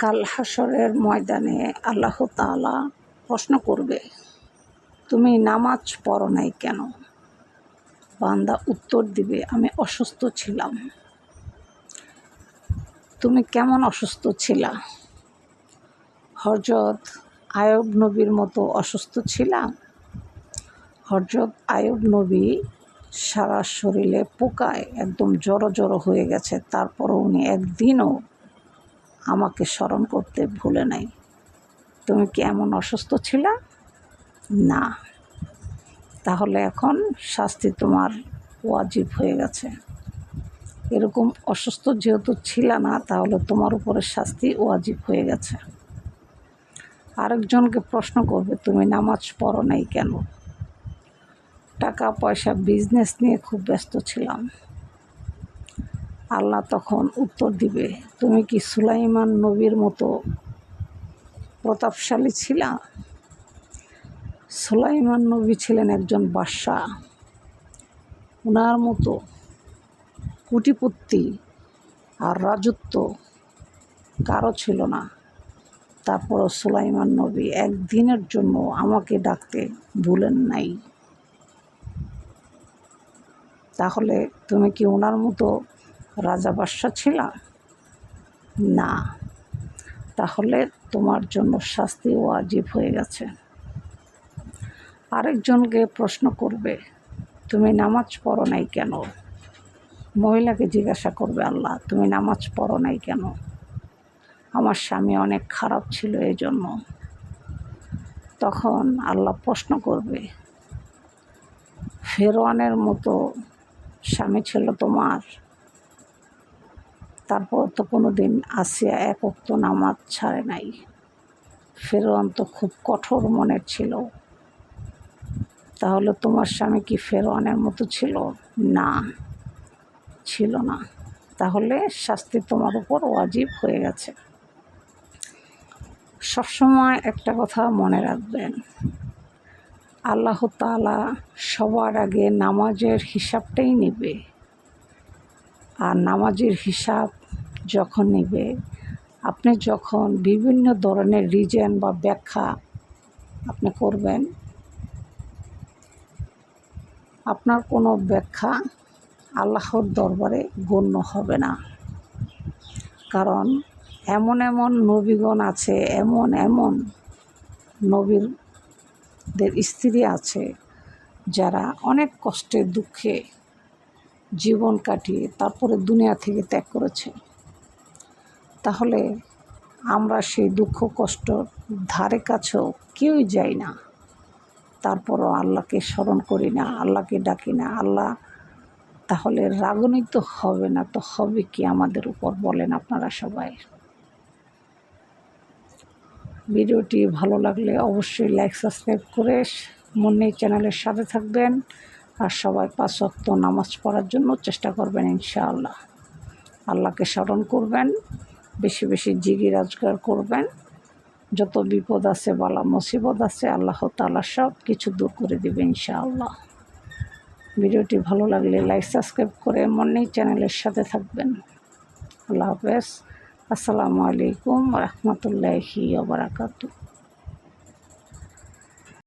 কাল হাসরের ময়দানে আল্লাহ তাআলা প্রশ্ন করবে, তুমি নামাজ পড়ো নাই কেন? বান্দা উত্তর দিবে, আমি অসুস্থ ছিলাম। তুমি কেমন অসুস্থ ছিলা? হযরত আয়ুব নবীর মতো অসুস্থ ছিলাম? হযরত আয়ুব নবী সারা শরীরে পোকায় একদম জড়ো জড়ো হয়ে গেছে, তারপরও উনি একদিনও আমাকে স্মরণ করতে ভুলে নাই। তুমি কি এমন অসুস্থ ছিলা? না। তাহলে এখন শাস্তি তোমার ওয়াজিব হয়ে গেছে। এরকম অসুস্থ যেহেতু ছিলা না, তাহলে তোমার উপরে শাস্তি ওয়াজিব হয়ে গেছে। আরেকজনকে প্রশ্ন করবে, তুমি নামাজ পড়ো নাই কেন? টাকা পয়সা বিজনেস নিয়ে খুব ব্যস্ত ছিলাম। আল্লাহ তখন উত্তর দিবে, তুমি কি সুলাইমান নবীর মতো প্রতাপশালী ছিলা? সুলাইমান নবী ছিলেন একজন বাদশাহ। ওনার মতো কোটিপতি আর রাজত্ব কারো ছিল না। তারপরও সুলাইমান নবী একদিনের জন্য আমাকে ডাকতে ভুলেন নাই। তাহলে তুমি কি ওনার মতো রাজা বাদশাহ ছিলা? না। তাহলে তোমার জন্য শাস্তি ওয়াজিব হয়ে গেছে। আরেকজনকে প্রশ্ন করবে, তুমি নামাজ পড়ো নাই কেন? মহিলাকে জিজ্ঞাসা করবে আল্লাহ, তুমি নামাজ পড়ো নাই কেন? আমার স্বামী অনেক খারাপ ছিল এই জন্য। তখন আল্লাহ প্রশ্ন করবে, ফেরআউনের মতো স্বামী ছিল তোমার? তারপর তো কোনো দিন আসিয়া এক ওয়াক্ত নামাজ ছাড়ে নাই। ফেরআউন তো খুব কঠোর মনের ছিল। তাহলে তোমার স্বামী কি ফেরআউনের মতো ছিল? না, ছিল না। তাহলে শাস্তি তোমার উপর ওয়াজিব হয়ে গেছে। সবসময় একটা কথা মনে রাখবেন, আল্লাহ তাআলা সবার আগে নামাজের হিসাবটাই নেবে। আর নামাজের হিসাব যখন নেবে, আপনি যখন বিভিন্ন ধরনের রিজন বা ব্যাখ্যা আপনি করবেন, আপনার কোনো ব্যাখ্যা আল্লাহর দরবারে গণ্য হবে না। কারণ এমন এমন নবীগণ আছে, এমন এমন নবীদের স্ত্রী আছে যারা অনেক কষ্টে দুঃখে জীবন কাটিয়ে তারপরে দুনিয়া থেকে ত্যাগ করেছে। তাহলে আমরা সেই দুঃখ কষ্ট ধারে কাছেও কেউই যাই না, তারপরও আল্লাহকে স্মরণ করি না, আল্লাহকে ডাকি না। আল্লাহ তাহলে রাগান্বিত হবে না তো হবে কি আমাদের উপর, বলেন আপনারা সবাই। ভিডিওটি ভালো লাগলে অবশ্যই লাইক সাবস্ক্রাইব করে মুন্নি চ্যানেলের সাথে থাকবেন। আর সবাই 5 ওয়াক্ত নামাজ পড়ার জন্য চেষ্টা করবেন ইনশাআল্লাহ। আল্লাহকে স্মরণ করবেন, বেশি বেশি জিকির আজকার করবেন। যত বিপদ আছে, বালা মুসিবত আছে, আল্লাহ তাআলা সব কিছু দূর করে দেবে ইনশাআল্লাহ। ভিডিওটি ভালো লাগলে লাইক সাবস্ক্রাইব করে মুন্নি চ্যানেলের সাথে থাকবেন। আল্লাহ হাফেজ। আসসালামু আলাইকুম ওয়া রাহমাতুল্লাহি ওয়া বারাকাতুহু।